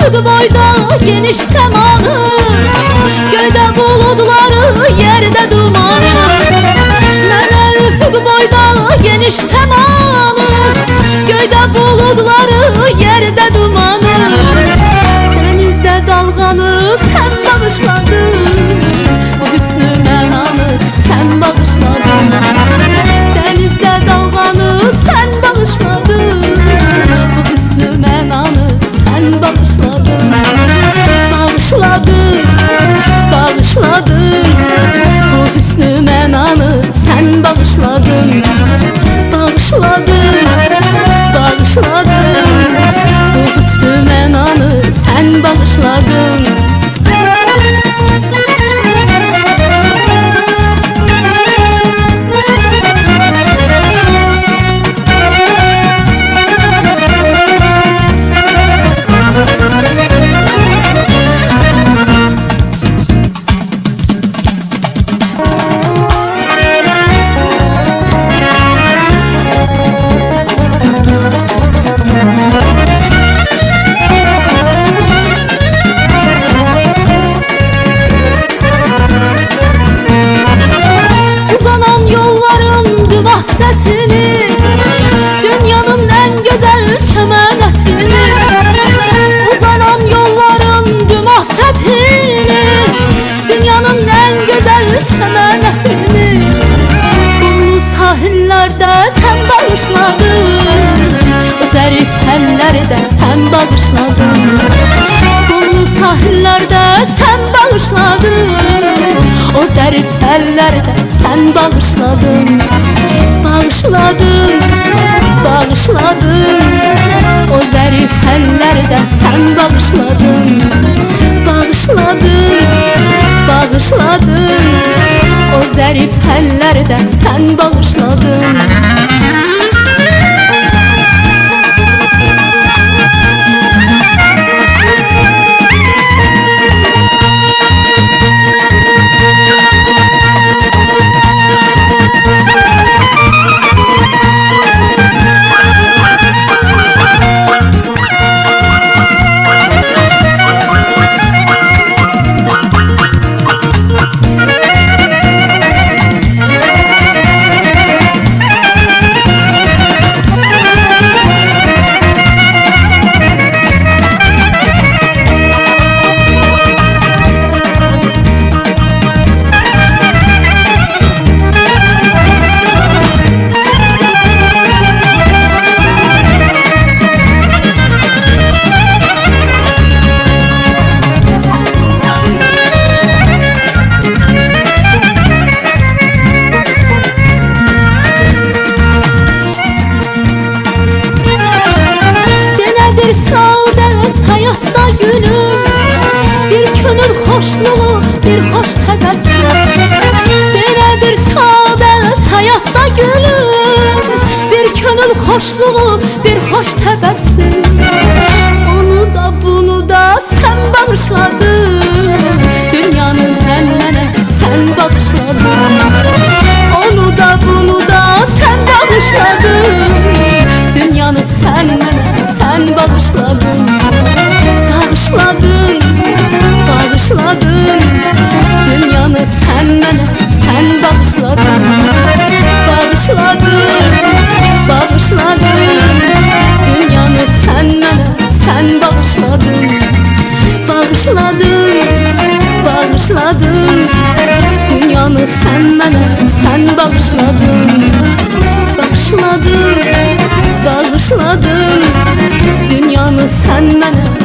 üfüq boyda geniş səmanı, göydə buludları, yerdə dumanı. Mənə üfüq boyda geniş səmanı, göydə buludları, yerdə dumanı. Dənizdə dalğanı sən bağışladın, bu hüsnü mənanı sən bağışladın. Dənizdə dalğanı sən bağışladın, bu hüsnü mənanı sən bağışladın. Bağışladın, bağışladın, bu hüsnü mənanı sən bağışladın. Bağışladın, bağışladın, bu hüsnü mənanı sən bağışladın. Sətini, dünyanın ən gözəl çəmənətini, uzanan yolların dümah sətini, dünyanın ən gözəl çəmənətini. Qumlu sahillərdə sən bağışladın, o zərif əllərdə sən bağışladın. Qumlu sahillərdə sən bağışladın, o zərif əllərdə sən bağışladın. Bağışladın, bağışladın, o zərif əllərdə sən bağışladın. Bağışladın, bağışladın, o zərif əllərdə sən bağışladın. Saadət həyatda gülüm, bir könül xoşluğu, bir xoş təbəssüm. Belədir saadət həyatda gülüm, bir könül xoşluğu, bir xoş təbəssüm. Onu da bunu da sən bağışladın, dünyanın sən mənə sən bağışladın. Onu da bunu da sən bağışladın, dünyanı sən mənə sən bağışladın. Bağışladın, bağışladın, dünyanı sən mənə sən bağışladın. Bağışladın, bağışladın, dünyanı sən mənə sən bağışladın. Bağışladın, bağışladın, dünyanı sən mənə sən bağışladın. Bağışladın, bağışladın, dünyanı sən mənə